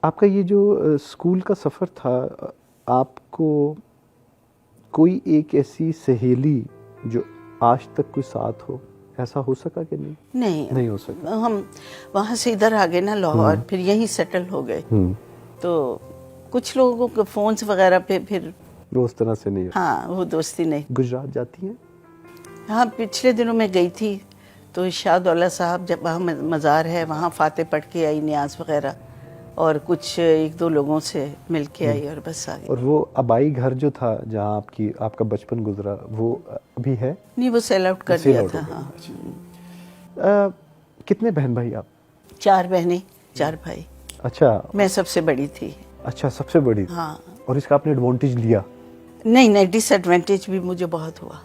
آپ کا یہ جو اسکول کا سفر تھا، آپ کو کوئی ایک ایسی سہیلی جو آج تک کوئی ساتھ ہو، ایسا ہو سکا کہ نہیں؟ نہیں ہو سکا. ہم وہاں سے ادھر آ گئے نا لاہور، پھر یہیں سیٹل ہو گئے. تو کچھ لوگوں کے فونز وغیرہ پہ پھر اس طرح سے نہیں. ہاں وہ دوستی نہیں. گجرات جاتی ہیں؟ ہاں پچھلے دنوں میں گئی تھی، تو شاہ دولہ صاحب جب وہاں مزار ہے وہاں فاتح پڑھ کے آئی، نیاز وغیرہ، اور کچھ ایک دو لوگوں سے مل کے آئی اور بس آ گئی. اور وہ آبائی گھر جو تھا جہاں آپ کا بچپن گزرا، وہ ابھی ہے؟ نہیں، وہ سیل آؤٹ کر دیا تھا. ہاں. کتنے بہن بھائی آپ؟ 4 بہنیں 4 بھائی. اچھا. میں سب سے بڑی تھی. اچھا، سب سے بڑی. ہاں. اور اس کا آپ نے ایڈوانٹیج لیا؟ نہیں، ڈس ایڈوانٹیج بھی مجھے بہت ہوا.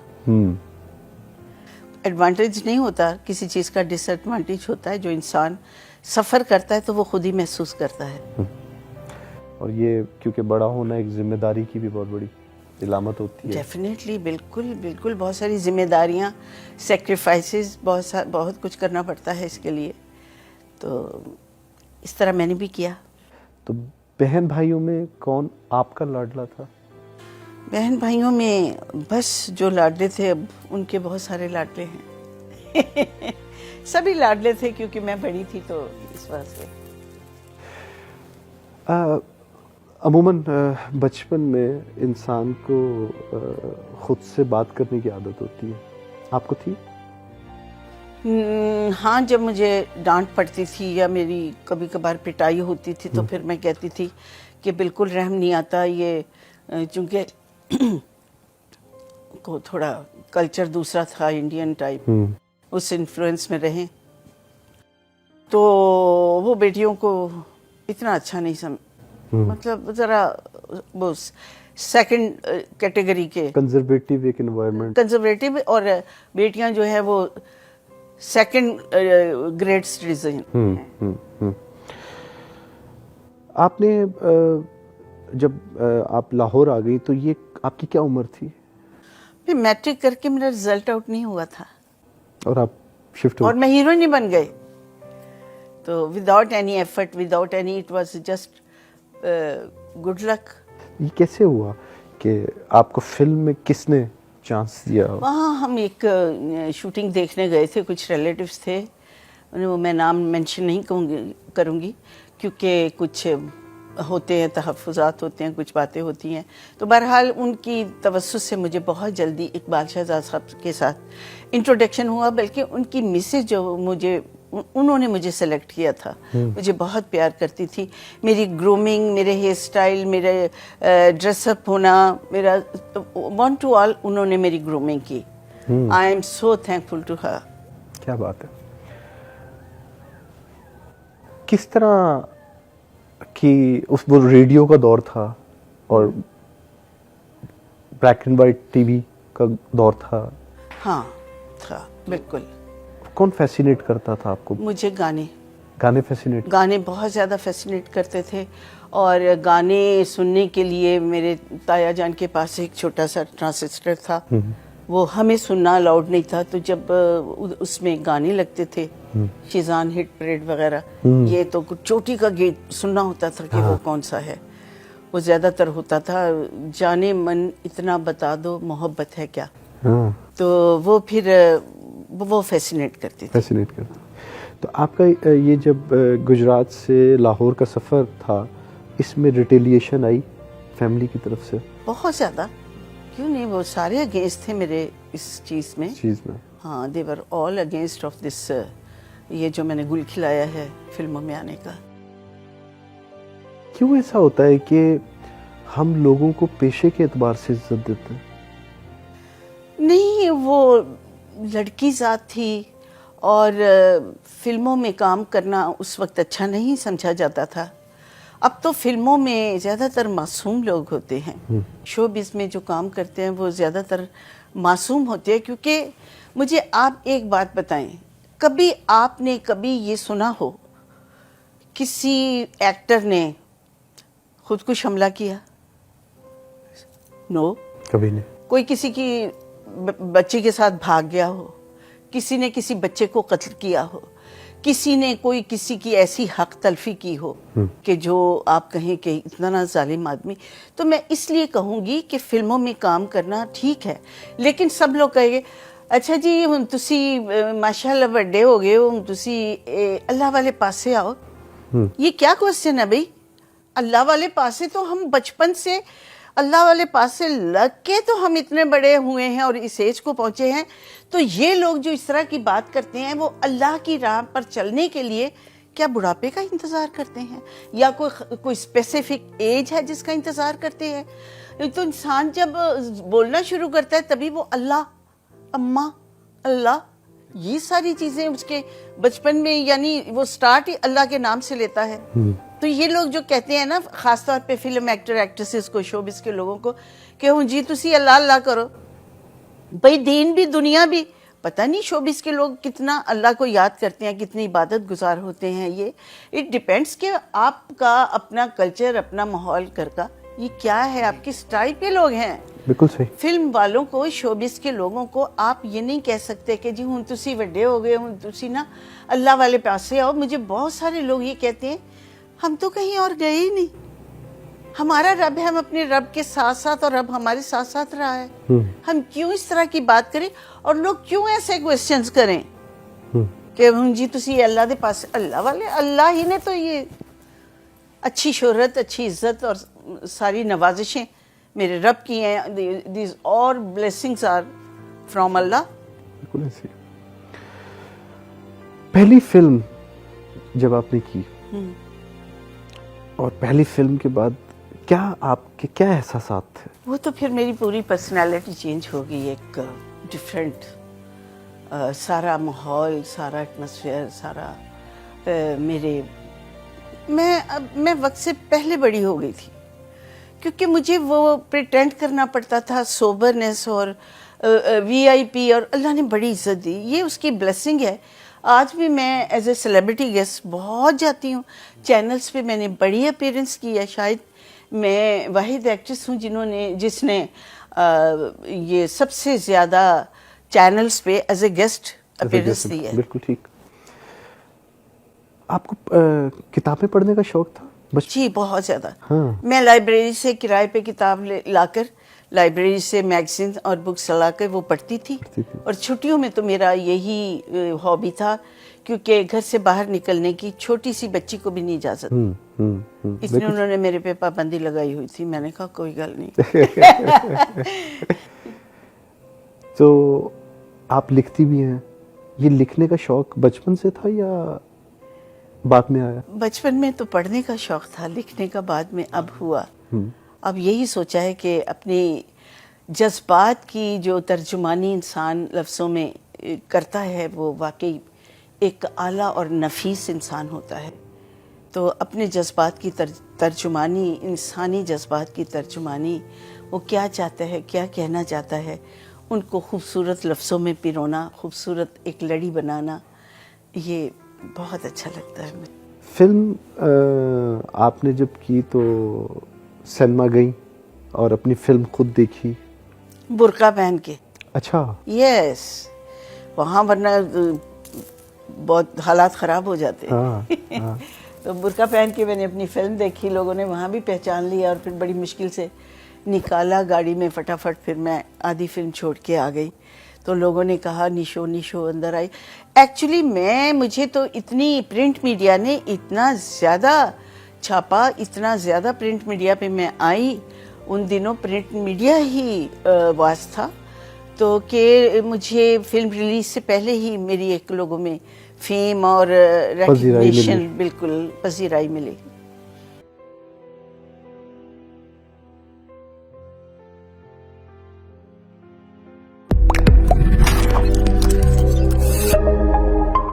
ایڈوانٹیج نہیں ہوتا کسی چیز کا، ڈس ایڈوانٹیج ہوتا ہے. جو انسان سفر کرتا ہے تو وہ خود ہی محسوس کرتا ہے. اور یہ کیونکہ بڑا ہونا ایک ذمہ داری کی بھی بہت بڑی علامت ہوتی ہے. ڈیفینیٹلی، بالکل بہت ساری ذمہ داریاں، سیکریفائسز، بہت کچھ کرنا پڑتا ہے اس کے لیے. تو اس طرح میں نے بھی کیا. تو بہن بھائیوں میں کون آپ کا لاڈلا تھا؟ بہن بھائیوں میں بس جو لاڈلے تھے، اب ان کے بہت سارے لاڈلے ہیں. سبھی لاڈلے تھے کیونکہ میں بڑی تھی تو اس واسطے. عموماً بچپن میں انسان کو خود سے بات کرنے کی عادت ہوتی ہے، آپ کو تھی؟ ہاں، جب مجھے ڈانٹ پڑتی تھی یا میری کبھی کبھار پٹائی ہوتی تھی تو پھر میں کہتی تھی کہ بالکل رحم نہیں آتا. یہ چونکہ کو تھوڑا کلچر دوسرا تھا، انڈین ٹائپ، اس انفلوئنس میں رہیں تو وہ بیٹیوں کو اتنا اچھا نہیں مطلب ذرا وہ سیکنڈ کیٹیگری کے کنزرویٹو ایک انوائرمنٹ، کنزرویٹو، اور بیٹیاں جو ہے وہ سیکنڈ گریڈ سٹیزن ہیں. آپ نے جب آپ لاہور آ گئی تو یہ آپ کی کیا عمر تھی؟ پھر میٹرک کر کے میرا رزلٹ آؤٹ نہیں ہوا تھا اور آپ شفٹ ہو، اور میں ہیروئن ہی بن گئے. تو without any effort, without any, it was just good luck. یہ کیسے ہوا کہ آپ کو فلم میں کس نے چانس دیا؟ وہاں ہم ایک شوٹنگ دیکھنے گئے تھے، کچھ ریلیٹیوز تھے، میں نام مینشن نہیں کروں گی کیونکہ کچھ ہوتے ہیں تحفظات ہوتے ہیں، کچھ باتیں ہوتی ہیں. تو بہرحال ان کی توسط سے مجھے بہت جلدی اقبال شہزاد صاحب کے ساتھ انٹروڈکشن ہوا. بلکہ ان کی مسز جو انہوں نے مجھے سلیکٹ کیا تھا، مجھے بہت پیار کرتی تھی. میری گرومنگ، میرے ہیئر سٹائل، میرے ڈریس اپ ہونا، میرا ون ٹو آل انہوں نے میری گرومنگ کی. I am so thankful to her. کیا بات ہے. کس طرح کی وہ ریڈیو کا دور تھا اور black and white T V کا دور تھا؟ ہاں تھا، بالکل. کون فیسینیٹ کرتا تھا آپ کو؟ مجھے گانے فیسینیٹ، گانے بہت زیادہ فیسینیٹ کرتے تھے. اور گانے سننے کے لیے میرے تایا جان کے پاس ایک چھوٹا سا ٹرانسسٹر تھا، وہ ہمیں سننا الاؤڈ نہیں تھا. تو جب اس میں گانے لگتے تھے، شیزان ہٹ پریڈ وغیرہ، یہ تو چوٹی کا گیت سننا ہوتا تھا کہ وہ کون سا ہے. وہ زیادہ تر ہوتا تھا جانے من اتنا بتا دو محبت ہے کیا. تو وہ پھر وہ فیسینیٹ کرتی تھی. فیسینیٹ کرتا. تو آپ کا یہ جب گجرات سے لاہور کا سفر تھا، اس میں ریٹیلیشن آئی فیملی کی طرف سے؟ بہت زیادہ. کیوں نہیں، وہ سارے اگینسٹ تھے میرے اس چیز میں. ہاں، دے ور آل اگینسٹ آف دس، یہ جو میں نے گل کھلایا ہے فلموں میں آنے کا. کیوں ایسا ہوتا ہے کہ ہم لوگوں کو پیشے کے اعتبار سے عزت دیتے ہیں؟ نہیں، وہ لڑکی ذات تھی اور فلموں میں کام کرنا اس وقت اچھا نہیں سمجھا جاتا تھا. اب تو فلموں میں زیادہ تر معصوم لوگ ہوتے ہیں، شو بز میں جو کام کرتے ہیں وہ زیادہ تر معصوم ہوتے ہیں. کیونکہ مجھے آپ ایک بات بتائیں، کبھی آپ نے کبھی یہ سنا ہو کسی ایکٹر نے خودکش حملہ کیا؟ نو، کبھی نہیں. کوئی کسی کی بچی کے ساتھ بھاگ گیا ہو، کسی نے کسی بچے کو قتل کیا ہو، کسی نے کوئی کسی کی ایسی حق تلفی کی ہو کہ جو آپ کہیں کہ اتنا نہ ظالم آدمی. تو میں اس لیے کہوں گی کہ فلموں میں کام کرنا ٹھیک ہے, لیکن سب لوگ کہیں گے اچھا جی ہن تسی ماشاءاللہ بڑے ہو گئے ہو, ہن تسی اللہ والے پاسے آؤ. یہ کیا کوسچن ہے بھائی؟ اللہ والے پاسے تو ہم بچپن سے اللہ والے پاس سے لگ کے تو ہم اتنے بڑے ہوئے ہیں اور اس ایج کو پہنچے ہیں. تو یہ لوگ جو اس طرح کی بات کرتے ہیں وہ اللہ کی راہ پر چلنے کے لیے کیا بڑھاپے کا انتظار کرتے ہیں یا کوئی اسپیسیفک ایج ہے جس کا انتظار کرتے ہیں؟ تو انسان جب بولنا شروع کرتا ہے تبھی وہ اللہ, اماں, اللہ, یہ ساری چیزیں اس کے بچپن میں, یعنی وہ سٹارٹ ہی اللہ کے نام سے لیتا ہے. تو یہ لوگ جو کہتے ہیں نا, خاص طور پہ فلم ایکٹر ایکٹریسز کو, شوبز کے لوگوں کو, کہ ہوں جی تسی اللہ اللہ کرو. بھئی دین بھی دنیا بھی, پتہ نہیں شوبز کے لوگ کتنا اللہ کو یاد کرتے ہیں, کتنی عبادت گزار ہوتے ہیں. یہ اٹ ڈیپینڈس کہ آپ کا اپنا کلچر, اپنا ماحول گھر کا یہ کیا ہے, آپ کس ٹائپ کے لوگ ہیں. بالکل صحیح. فلم والوں کو, شوبز کے لوگوں کو آپ یہ نہیں کہہ سکتے کہ جی ہوں تسی وڈے ہو گئے, ہوں تسی نا اللہ والے پاسے آؤ. مجھے بہت سارے لوگ یہ کہتے ہیں ہم تو کہیں اور گئے ہی نہیں, ہمارا رب ہے, ہم اپنے رب کے ساتھ ساتھ اور رب ہمارے ساتھ ساتھ رہا ہے. ہم کیوں اس طرح کی بات کریں اور لوگ کیوں ایسے کوسچنز کریں کہ ہوں جی تسی اللہ دے پاس, اللہ والے, اللہ ہی نے تو یہ اچھی شہرت, اچھی عزت اور ساری نوازشیں میرے رب کی ہیں. دیز اور بلیسنگز آر فرام اللہ. بالکل ایسے. پہلی فلم جب آپ نے کی اور پہلی فلم کے بعد کیا آپ کے کیا احساسات تھے؟ وہ تو پھر میری پوری پرسنالٹی چینج ہو گئی, ایک ڈیفرنٹ سارا ماحول, سارا ایٹماسفیئر, سارا میں وقت سے پہلے بڑی ہو گئی تھی, کیونکہ مجھے وہ پریٹینڈ کرنا پڑتا تھا سوبرنس اور وی آئی پی, اور اللہ نے بڑی عزت دی, یہ اس کی بلیسنگ ہے. آج بھی میں ایز اے سیلیبریٹی گیسٹ بہت جاتی ہوں, چینلز پہ میں نے بڑی اپیرنس کی ہے. شاید میں واحد ایکٹریس ہوں جس نے یہ سب سے زیادہ چینلز پہ ایز اے گیسٹ اپیرنس دی ہے. بالکل ٹھیک. آپ کو کتابیں پڑھنے کا شوق تھا؟ جی بہت زیادہ. میں لائبریری سے کرائے پہ کتاب لا کر, لائبریری سے میگزین اور بکس لا کر وہ پڑھتی تھی. اور چھٹیوں میں تو میرا یہی ہابی تھا, کیونکہ گھر سے باہر نکلنے کی چھوٹی سی بچی کو بھی نہیں اجازت, اس لیے انہوں نے میرے پہ پابندی لگائی ہوئی تھی. میں نے کہا کوئی گل نہیں. تو آپ لکھتی بھی ہیں, یہ لکھنے کا شوق بچپن سے تھا یا بعد میں آیا؟ بچپن میں تو پڑھنے کا شوق تھا, لکھنے کا بعد میں اب ہوا. اب یہی سوچا ہے کہ اپنی جذبات کی جو ترجمانی انسان لفظوں میں کرتا ہے وہ واقعی ایک اعلیٰ اور نفیس انسان ہوتا ہے. تو اپنے جذبات کی ترجمانی, انسانی جذبات کی ترجمانی, وہ کیا چاہتا ہے, کیا کہنا چاہتا ہے, ان کو خوبصورت لفظوں میں پرونا, خوبصورت ایک لڑی بنانا, یہ بہت اچھا لگتا ہے. فلم آپ نے جب کی تو سینما گئی اور اپنی فلم خود دیکھی برقع پہن کے؟ اچھا. یس, وہاں ورنہ بہت حالات خراب ہو جاتے ہیں. تو برقع پہن کے میں نے اپنی فلم دیکھی, لوگوں نے وہاں بھی پہچان لیا اور پھر بڑی مشکل سے نکالا گاڑی میں فٹافٹ. پھر میں آدھی فلم چھوڑ کے آ گئی تو لوگوں نے کہا نیشو نیشو اندر آئی. ایکچولی مجھے تو اتنی پرنٹ میڈیا نے اتنا زیادہ چھاپا, اتنا زیادہ پرنٹ میڈیا پہ میں آئی, ان دنوں پرنٹ میڈیا ہی واس تھا, تو کہ مجھے فلم ریلیز سے پہلے ہی میری ایک لوگوں میں فیم اور ریکگنیشن بالکل پذیرائی ملی.